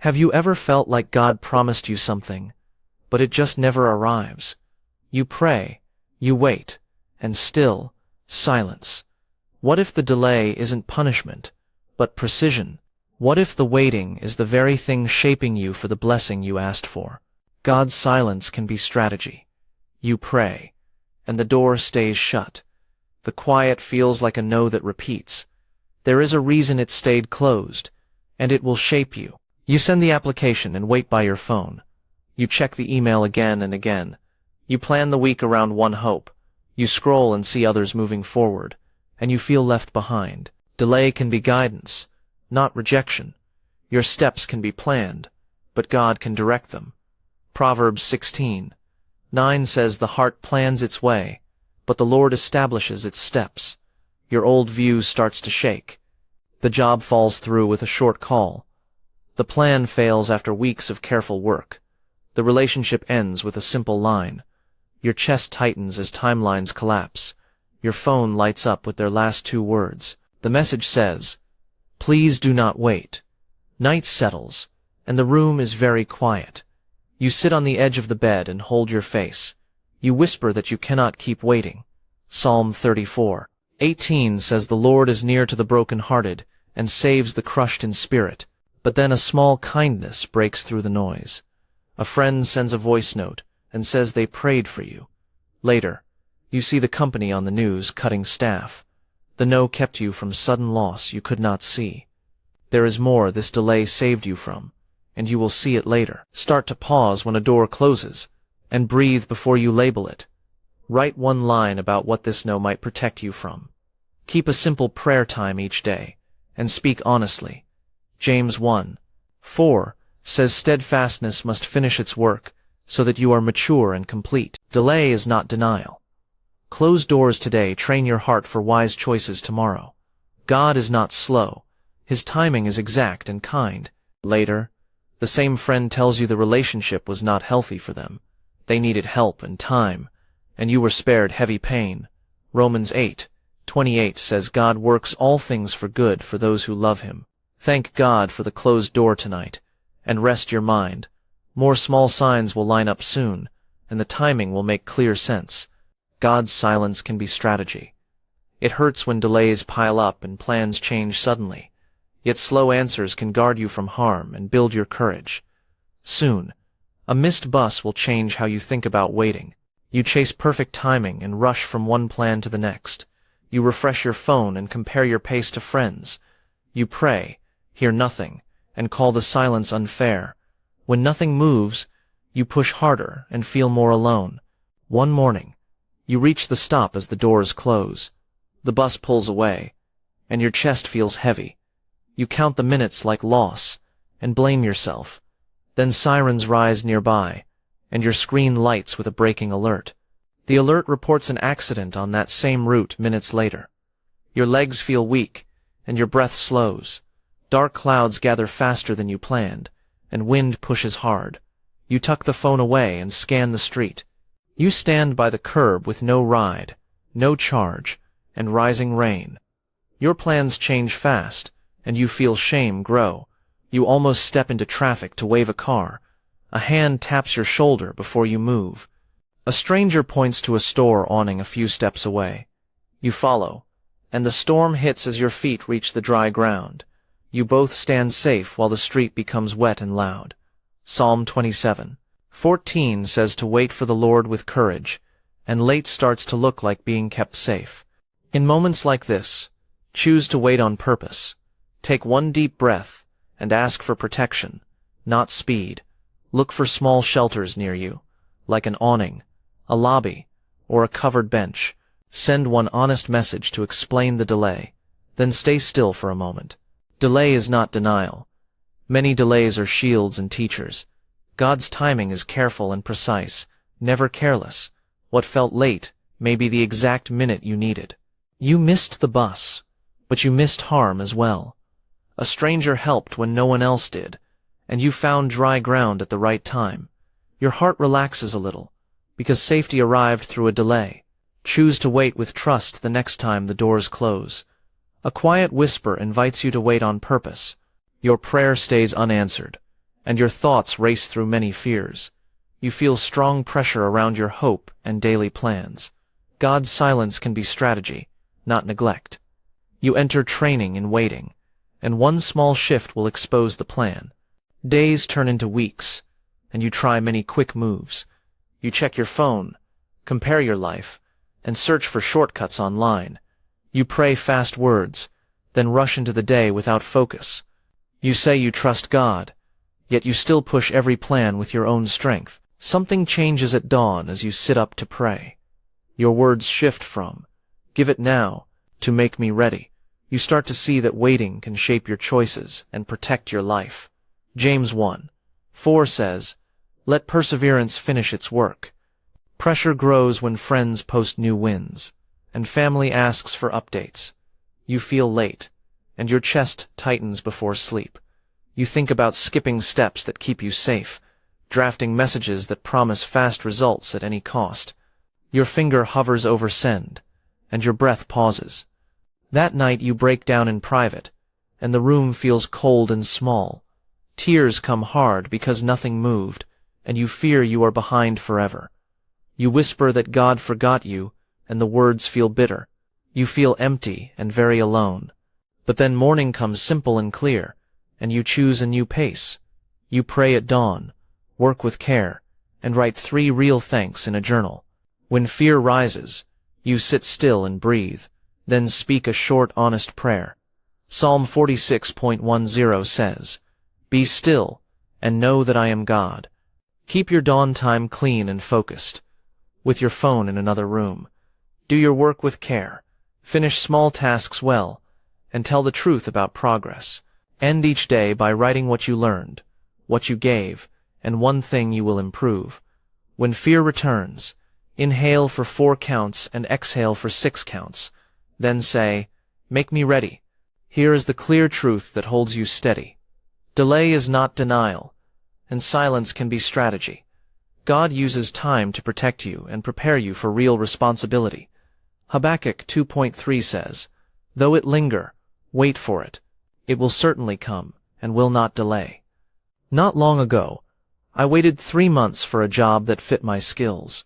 Have you ever felt like God promised you something, but it just never arrives? You pray, you wait, and still, silence. What if the delay isn't punishment, but precision? What if the waiting is the very thing shaping you for the blessing you asked for? God's silence can be strategy. You pray, and the door stays shut. The quiet feels like a no that repeats. There is a reason it stayed closed, and it will shape you. You send the application and wait by your phone. You check the email again and again. You plan the week around one hope. You scroll and see others moving forward, and you feel left behind. Delay can be guidance, not rejection. Your steps can be planned, but God can direct them. Proverbs 16:9 says the heart plans its way, but the Lord establishes its steps. Your old view starts to shake. The job falls through with a short call. The plan fails after weeks of careful work. The relationship ends with a simple line. Your chest tightens as timelines collapse. Your phone lights up with their last two words. The message says, "Please do not wait." Night settles, and the room is very quiet. You sit on the edge of the bed and hold your face. You whisper that you cannot keep waiting. Psalm 34:18 says the Lord is near to the broken-hearted and saves the crushed in spirit. But then a small kindness breaks through the noise. A friend sends a voice note and says they prayed for you. Later, you see the company on the news cutting staff. The no kept you from sudden loss you could not see. There is more this delay saved you from, and you will see it later. Start to pause when a door closes, and breathe before you label it. Write one line about what this no might protect you from. Keep a simple prayer time each day, and speak honestly. James 1:4 says steadfastness must finish its work, so that you are mature and complete. Delay is not denial. Close doors today, train your heart for wise choices tomorrow. God is not slow. His timing is exact and kind. Later, the same friend tells you the relationship was not healthy for them. They needed help and time, and you were spared heavy pain. Romans 8:28 says God works all things for good for those who love him. Thank God for the closed door tonight, and rest your mind. More small signs will line up soon, and the timing will make clear sense. God's silence can be strategy. It hurts when delays pile up and plans change suddenly, yet slow answers can guard you from harm and build your courage. Soon, a missed bus will change how you think about waiting. You chase perfect timing and rush from one plan to the next. You refresh your phone and compare your pace to friends. You pray, hear nothing, and call the silence unfair. When nothing moves, you push harder and feel more alone. One morning, you reach the stop as the doors close. The bus pulls away, and your chest feels heavy. You count the minutes like loss, and blame yourself. Then sirens rise nearby, and your screen lights with a breaking alert. The alert reports an accident on that same route minutes later. Your legs feel weak, and your breath slows. Dark clouds gather faster than you planned, and wind pushes hard. You tuck the phone away and scan the street. You stand by the curb with no ride, no charge, and rising rain. Your plans change fast, and you feel shame grow. You almost step into traffic to wave a car. A hand taps your shoulder before you move. A stranger points to a store awning a few steps away. You follow, and the storm hits as your feet reach the dry ground. You both stand safe while the street becomes wet and loud. Psalm 27:14 says to wait for the Lord with courage, and late starts to look like being kept safe. In moments like this, choose to wait on purpose. Take one deep breath and ask for protection, not speed. Look for small shelters near you, like an awning, a lobby, or a covered bench. Send one honest message to explain the delay, then stay still for a moment. Delay is not denial. Many delays are shields and teachers. God's timing is careful and precise, never careless. What felt late may be the exact minute you needed. You missed the bus, but you missed harm as well. A stranger helped when no one else did, and you found dry ground at the right time. Your heart relaxes a little, because safety arrived through a delay. Choose to wait with trust the next time the doors close. A quiet whisper invites you to wait on purpose. Your prayer stays unanswered, and your thoughts race through many fears. You feel strong pressure around your hope and daily plans. God's silence can be strategy, not neglect. You enter training in waiting, and one small shift will expose the plan. Days turn into weeks, and you try many quick moves. You check your phone, compare your life, and search for shortcuts online. You pray fast words, then rush into the day without focus. You say you trust God, yet you still push every plan with your own strength. Something changes at dawn as you sit up to pray. Your words shift from, "Give it now," to "Make me ready." You start to see that waiting can shape your choices and protect your life. James 1:4 says, "Let perseverance finish its work." Pressure grows when friends post new wins, and family asks for updates. You feel late, and your chest tightens before sleep. You think about skipping steps that keep you safe, drafting messages that promise fast results at any cost. Your finger hovers over send, and your breath pauses. That night you break down in private, and the room feels cold and small. Tears come hard because nothing moved, and you fear you are behind forever. You whisper that God forgot you, and the words feel bitter. You feel empty and very alone. But then morning comes simple and clear, and you choose a new pace. You pray at dawn, work with care, and write 3 real thanks in a journal. When fear rises, you sit still and breathe, then speak a short, honest prayer. Psalm 46:10 says, "Be still, and know that I am God." Keep your dawn time clean and focused, with your phone in another room. Do your work with care, finish small tasks well, and tell the truth about progress. End each day by writing what you learned, what you gave, and one thing you will improve. When fear returns, inhale for 4 counts and exhale for 6 counts. Then say, "Make me ready." Here is the clear truth that holds you steady. Delay is not denial, and silence can be strategy. God uses time to protect you and prepare you for real responsibility. Habakkuk 2:3 says, "Though it linger, wait for it. It will certainly come, and will not delay." Not long ago, I waited 3 months for a job that fit my skills.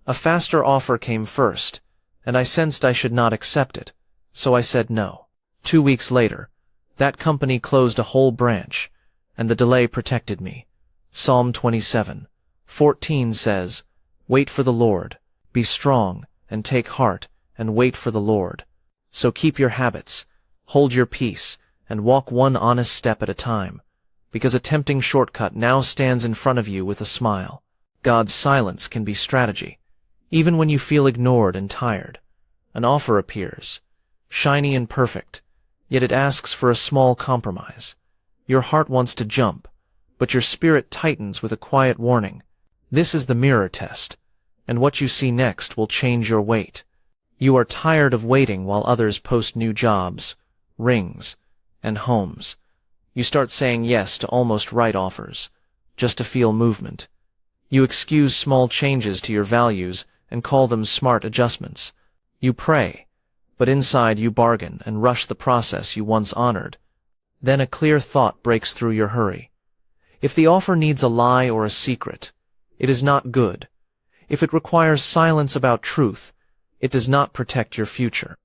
A faster offer came first, and I sensed I should not accept it, so I said no. 2 weeks later, that company closed a whole branch, and the delay protected me. Psalm 27:14 says, "Wait for the Lord, be strong, and take heart, and wait for the Lord." So keep your habits, hold your peace, and walk one honest step at a time, because a tempting shortcut now stands in front of you with a smile. God's silence can be strategy. Even when you feel ignored and tired, an offer appears, shiny and perfect, yet it asks for a small compromise. Your heart wants to jump, but your spirit tightens with a quiet warning. This is the mirror test, and what you see next will change your weight. You are tired of waiting while others post new jobs, rings, and homes. You start saying yes to almost right offers, just to feel movement. You excuse small changes to your values and call them smart adjustments. You pray, but inside you bargain and rush the process you once honored. Then a clear thought breaks through your hurry. If the offer needs a lie or a secret, it is not good. If it requires silence about truth, it does not protect your future.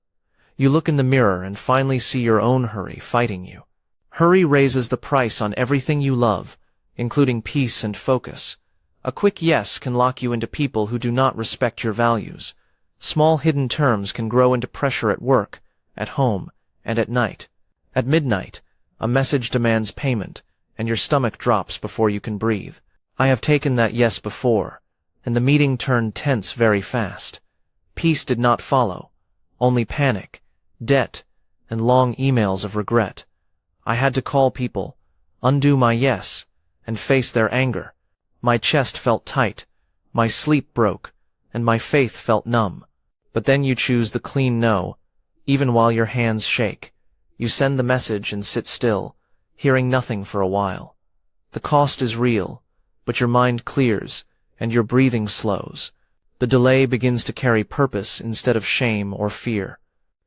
You look in the mirror and finally see your own hurry fighting you. Hurry raises the price on everything you love, including peace and focus. A quick yes can lock you into people who do not respect your values. Small hidden terms can grow into pressure at work, at home, and at night. At midnight, a message demands payment, and your stomach drops before you can breathe. I have taken that yes before, and the meeting turned tense very fast. Peace did not follow, only panic, debt, and long emails of regret. I had to call people, undo my yes, and face their anger. My chest felt tight, my sleep broke, and my faith felt numb. But then you choose the clean no, even while your hands shake. You send the message and sit still, hearing nothing for a while. The cost is real, but your mind clears, and your breathing slows. The delay begins to carry purpose instead of shame or fear.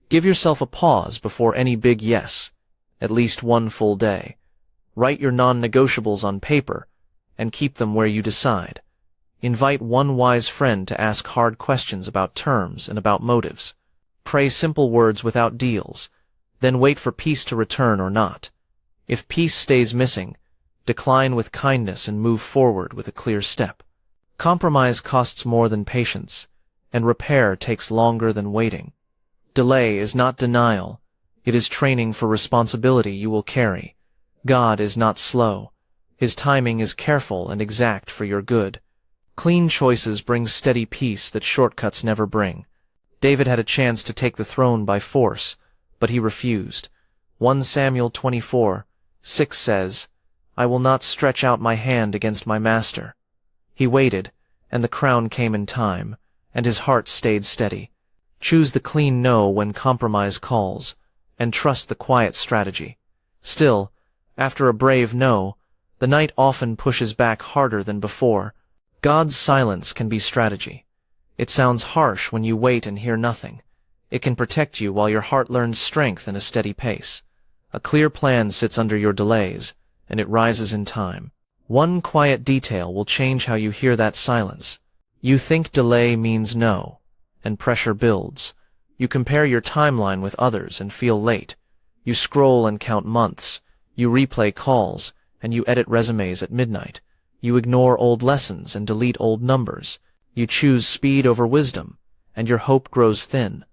Give yourself a pause before any big yes, at least one full day. Write your non-negotiables on paper and keep them where you decide. Invite one wise friend to ask hard questions about terms and about motives. Pray simple words without deals, then wait for peace to return or not. If peace stays missing, decline with kindness and move forward with a clear step. Compromise costs more than patience, and repair takes longer than waiting. Delay is not denial, it is training for responsibility you will carry. God is not slow. His timing is careful and exact for your good. Clean choices bring steady peace that shortcuts never bring. David had a chance to take the throne by force, but he refused. 1 Samuel 24:6 says, "I will not stretch out my hand against my master." He waited, and the crown came in time, and his heart stayed steady. Choose the clean no when compromise calls, and trust the quiet strategy. Still, after a brave no, the night often pushes back harder than before. God's silence can be strategy. It sounds harsh when you wait and hear nothing. It can protect you while your heart learns strength and a steady pace. A clear plan sits under your delays, and it rises in time. One quiet detail will change how you hear that silence. You think delay means no, and pressure builds. You compare your timeline with others and feel late. You scroll and count months. You replay calls, and you edit resumes at midnight. You ignore old lessons and delete old numbers. You choose speed over wisdom, and your hope grows thin.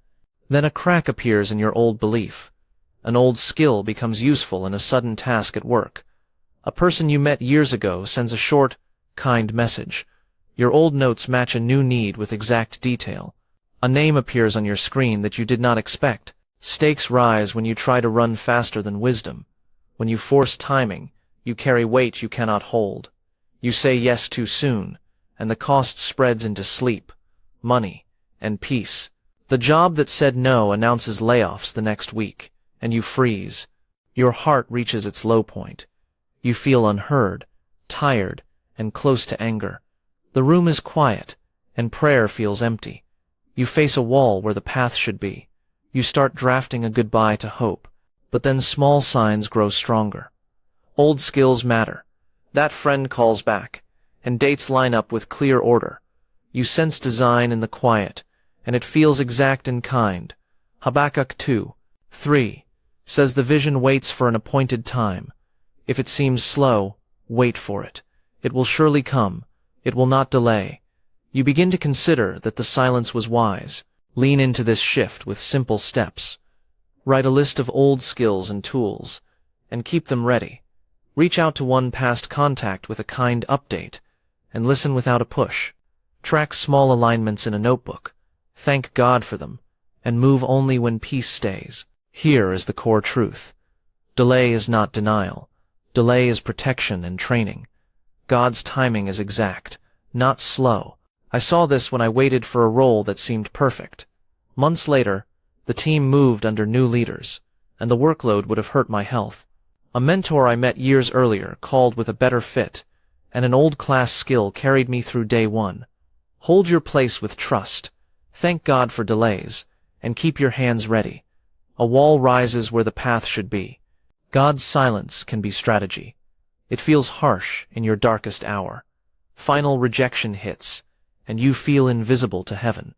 Then a crack appears in your old belief. An old skill becomes useful in a sudden task at work. A person you met years ago sends a short, kind message. Your old notes match a new need with exact detail. A name appears on your screen that you did not expect. Stakes rise when you try to run faster than wisdom. When you force timing, you carry weight you cannot hold. You say yes too soon, and the cost spreads into sleep, money, and peace. The job that said no announces layoffs the next week, and you freeze. Your heart reaches its low point. You feel unheard, tired, and close to anger. The room is quiet, and prayer feels empty. You face a wall where the path should be. You start drafting a goodbye to hope, but then small signs grow stronger. Old skills matter. That friend calls back, and dates line up with clear order. You sense design in the quiet, and it feels exact and kind. Habakkuk 2:3 says the vision waits for an appointed time. If it seems slow, wait for it. It will surely come. It will not delay. You begin to consider that the silence was wise. Lean into this shift with simple steps. Write a list of old skills and tools, and keep them ready. Reach out to one past contact with a kind update, and listen without a push. Track small alignments in a notebook. Thank God for them, and move only when peace stays. Here is the core truth. Delay is not denial. Delay is protection and training. God's timing is exact, not slow. I saw this when I waited for a role that seemed perfect. Months later, the team moved under new leaders, and the workload would have hurt my health. A mentor I met years earlier called with a better fit, and an old class skill carried me through day one. Hold your place with trust. Thank God for delays, and keep your hands ready. A wall rises where the path should be. God's silence can be strategy. It feels harsh in your darkest hour. Final rejection hits, and you feel invisible to heaven.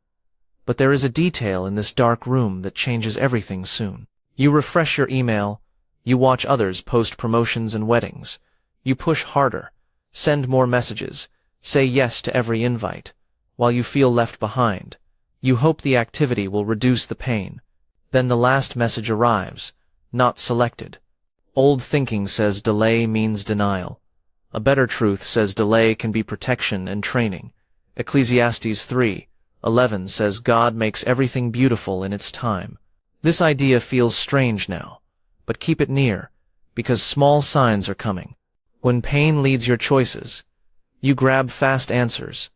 But there is a detail in this dark room that changes everything soon. You refresh your email. You watch others post promotions and weddings. You push harder, send more messages, say yes to every invite. While you feel left behind, you hope the activity will reduce the pain. Then the last message arrives, not selected. Old thinking says delay means denial. A better truth says delay can be protection and training. Ecclesiastes 3:11 says God makes everything beautiful in its time. This idea feels strange now, but keep it near, because small signs are coming. When pain leads your choices, you grab fast answers.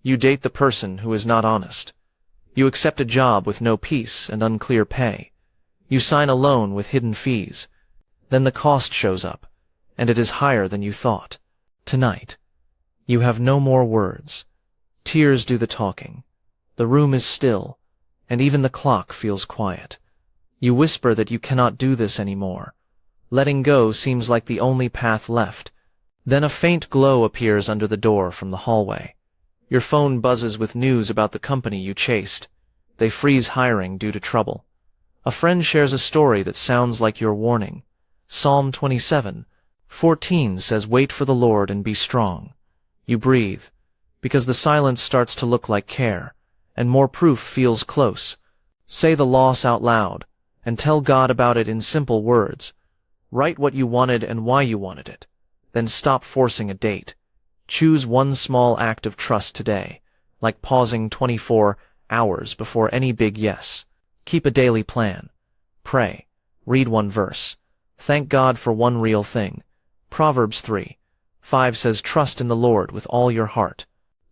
You date the person who is not honest. You accept a job with no peace and unclear pay. You sign a loan with hidden fees. Then the cost shows up, and it is higher than you thought. Tonight, you have no more words. Tears do the talking. The room is still, and even the clock feels quiet. You whisper that you cannot do this anymore. Letting go seems like the only path left. Then a faint glow appears under the door from the hallway. Your phone buzzes with news about the company you chased. They freeze hiring due to trouble. A friend shares a story that sounds like your warning. Psalm 27:14 says, "Wait for the Lord and be strong." You breathe, because the silence starts to look like care, and more proof feels close. Say the loss out loud, and tell God about it in simple words. Write what you wanted and why you wanted it. Then stop forcing a date. Choose one small act of trust today, like pausing 24 hours before any big yes. Keep a daily plan. Pray. Read one verse. Thank God for one real thing. Proverbs 3:5 says, "Trust in the Lord with all your heart."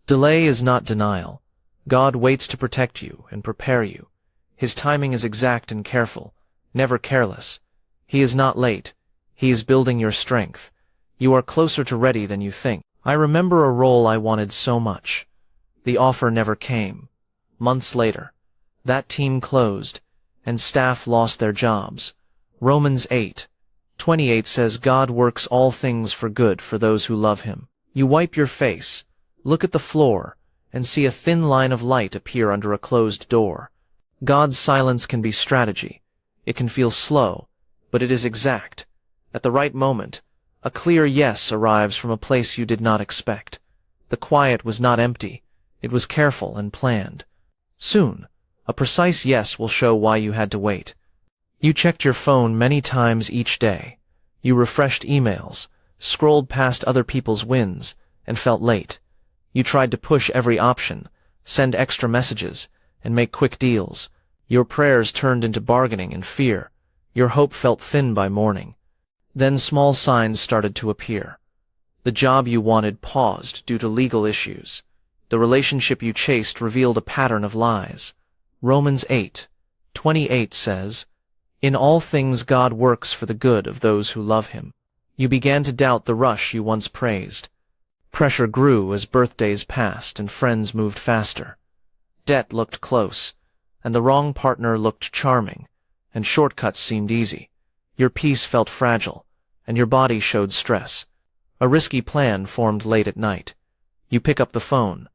Delay is not denial. God waits to protect you and prepare you. His timing is exact and careful, never careless. He is not late. He is building your strength. You are closer to ready than you think. I remember a role I wanted so much. The offer never came. Months later, that team closed, and staff lost their jobs. Romans 8:28 says, "God works all things for good for those who love him." You wipe your face, look at the floor, and see a thin line of light appear under a closed door. God's silence can be strategy. It can feel slow, but it is exact. At the right moment, a clear yes arrives from a place you did not expect. The quiet was not empty. It was careful and planned. Soon, a precise yes will show why you had to wait. You checked your phone many times each day. You refreshed emails, scrolled past other people's wins, and felt late. You tried to push every option, send extra messages, and make quick deals. Your prayers turned into bargaining and fear. Your hope felt thin by morning. Then small signs started to appear. The job you wanted paused due to legal issues. The relationship you chased revealed a pattern of lies. Romans 8:28 says, "In all things God works for the good of those who love him." You began to doubt the rush you once praised. Pressure grew as birthdays passed and friends moved faster. Debt looked close, and the wrong partner looked charming, and shortcuts seemed easy. Your peace felt fragile, and your body showed stress. A risky plan formed late at night. You pick up the phone.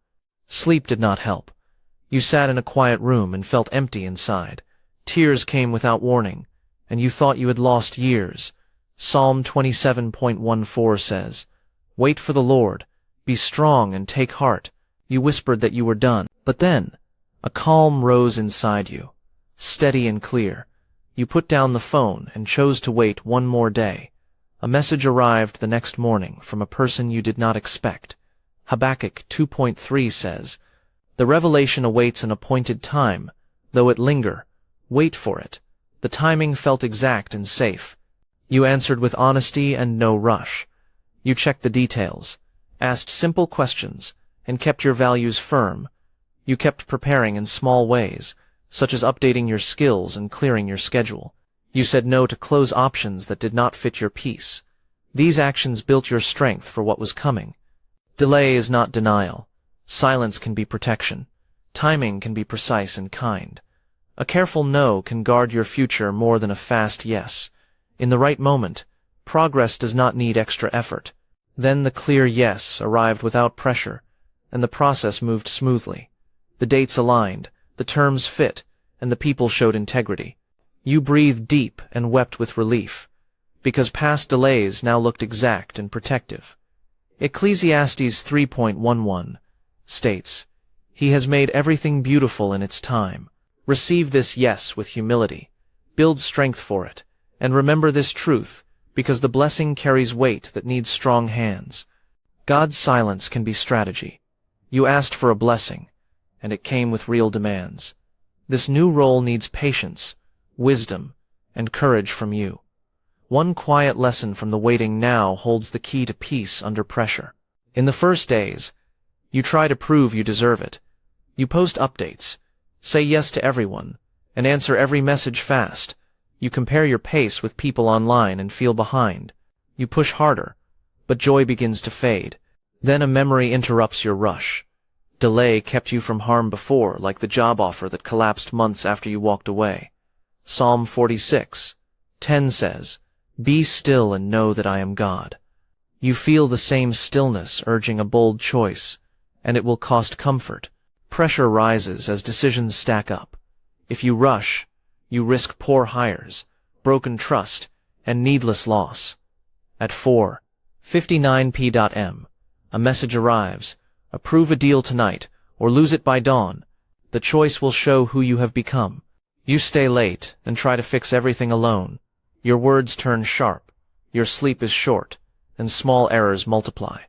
Sleep did not help. You sat in a quiet room and felt empty inside. Tears came without warning, and you thought you had lost years. Psalm 27:14 says, "Wait for the Lord, be strong and take heart." You whispered that you were done, but then a calm rose inside you, steady and clear. You put down the phone and chose to wait one more day. A message arrived the next morning from a person you did not expect. Habakkuk 2:3 says, "The revelation awaits an appointed time, though it linger. Wait for it." The timing felt exact and safe. You answered with honesty and no rush. You checked the details, asked simple questions, and kept your values firm. You kept preparing in small ways, such as updating your skills and clearing your schedule. You said no to close options that did not fit your peace. These actions built your strength for what was coming. Delay is not denial. Silence can be protection. Timing can be precise and kind. A careful no can guard your future more than a fast yes. In the right moment, progress does not need extra effort. Then the clear yes arrived without pressure, and the process moved smoothly. The dates aligned, the terms fit, and the people showed integrity. You breathed deep and wept with relief, because past delays now looked exact and protective. Ecclesiastes 3:11 states, "He has made everything beautiful in its time." Receive this yes with humility. Build strength for it, and remember this truth, because the blessing carries weight that needs strong hands. God's silence can be strategy. You asked for a blessing, and it came with real demands. This new role needs patience, wisdom, and courage from you. One quiet lesson from the waiting now holds the key to peace under pressure. In the first days, you try to prove you deserve it. You post updates, say yes to everyone, and answer every message fast. You compare your pace with people online and feel behind. You push harder, but joy begins to fade. Then a memory interrupts your rush. Delay kept you from harm before, like the job offer that collapsed months after you walked away. Psalm 46:10 says, Be still and know that I am God. You feel the same stillness urging a bold choice, and it will cost comfort. Pressure rises as decisions stack up. If you rush, you risk poor hires, broken trust, and needless loss. At 4:59 p.m., a message arrives: approve a deal tonight, or lose it by dawn. The choice will show who you have become. You stay late and try to fix everything alone. Your words turn sharp, your sleep is short, and small errors multiply.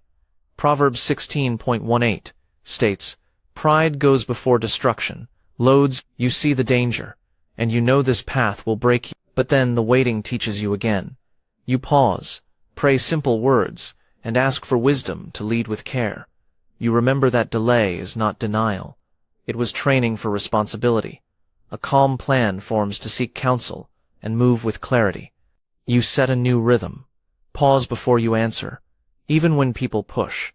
Proverbs 16.18 states, "Pride goes before destruction, loads, you see the danger, and you know this path will break you." But then the waiting teaches you again. You pause, pray simple words, and ask for wisdom to lead with care. You remember that delay is not denial. It was training for responsibility. A calm plan forms to seek counsel and move with clarity. You set a new rhythm. Pause before you answer. Even when people push,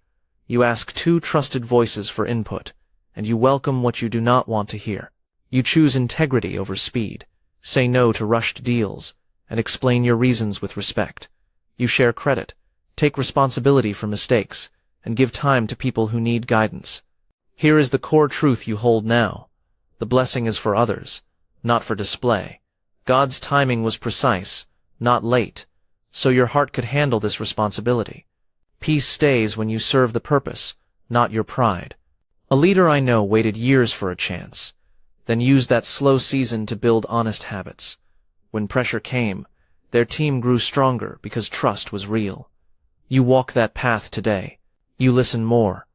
you ask two trusted voices for input, and you welcome what you do not want to hear. You choose integrity over speed, say no to rushed deals, and explain your reasons with respect. You share credit, take responsibility for mistakes, and give time to people who need guidance. Here is the core truth you hold now. The blessing is for others, not for display. God's timing was precise, not late, so your heart could handle this responsibility. Peace stays when you serve the purpose, not your pride. A leader I know waited years for a chance, then used that slow season to build honest habits. When pressure came, their team grew stronger because trust was real. You walk that path today. You listen more.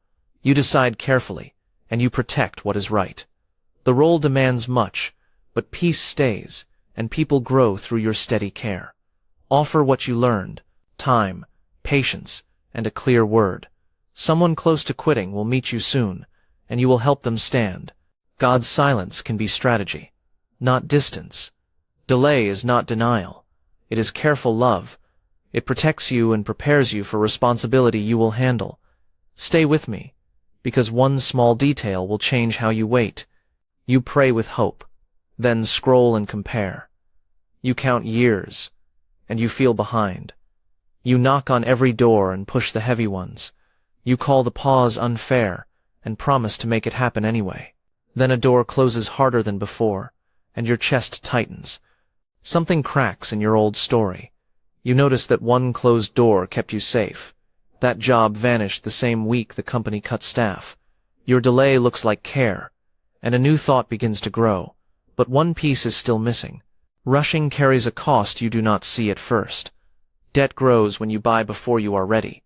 You decide carefully, and you protect what is right. The role demands much, but peace stays, and people grow through your steady care. Offer what you learned: time, patience, and a clear word. Someone close to quitting will meet you soon, and you will help them stand. God's silence can be strategy, not distance. Delay is not denial. It is careful love. It protects you and prepares you for responsibility you will handle. Stay with me, because one small detail will change how you wait. You pray with hope, then scroll and compare. You count years, and you feel behind. You knock on every door and push the heavy ones. You call the pause unfair and promise to make it happen anyway. Then a door closes harder than before, and your chest tightens. Something cracks in your old story. You notice that one closed door kept you safe. That job vanished the same week the company cut staff. Your delay looks like care, and a new thought begins to grow. But one piece is still missing. Rushing carries a cost you do not see at first. Debt grows when you buy before you are ready.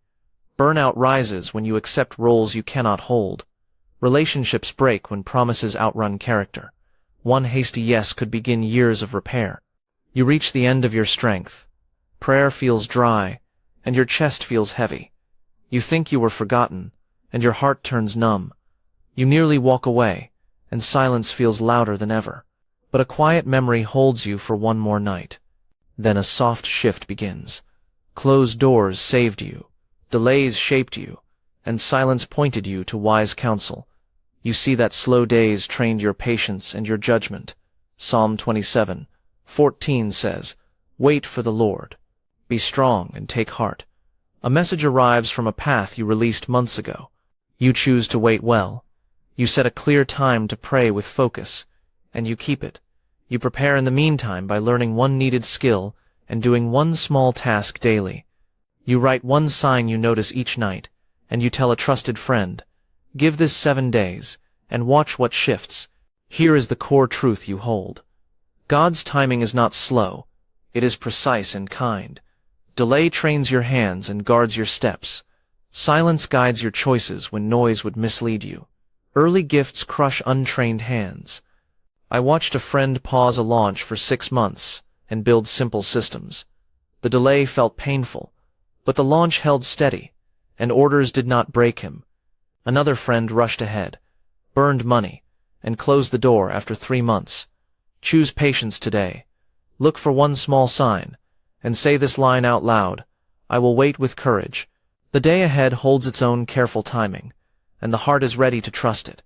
Burnout rises when you accept roles you cannot hold. Relationships break when promises outrun character. One hasty yes could begin years of repair. You reach the end of your strength. Prayer feels dry, and your chest feels heavy. You think you were forgotten, and your heart turns numb. You nearly walk away, and silence feels louder than ever. But a quiet memory holds you for one more night. Then a soft shift begins. Closed doors saved you, delays shaped you, and silence pointed you to wise counsel. You see that slow days trained your patience and your judgment. Psalm 27:14 says, "Wait for the Lord. Be strong and take heart." A message arrives from a path you released months ago. You choose to wait well. You set a clear time to pray with focus, and you keep it. You prepare in the meantime by learning one needed skill and doing one small task daily. You write one sign you notice each night, and you tell a trusted friend, "Give this 7 days, and watch what shifts." Here is the core truth you hold. God's timing is not slow. It is precise and kind. Delay trains your hands and guards your steps. Silence guides your choices when noise would mislead you. Early gifts crush untrained hands. I watched a friend pause a launch for 6 months and build simple systems. The delay felt painful, but the launch held steady, and orders did not break him. Another friend rushed ahead, burned money, and closed the door after 3 months. Choose patience today. Look for one small sign, and say this line out loud: "I will wait with courage." The day ahead holds its own careful timing, and the heart is ready to trust it.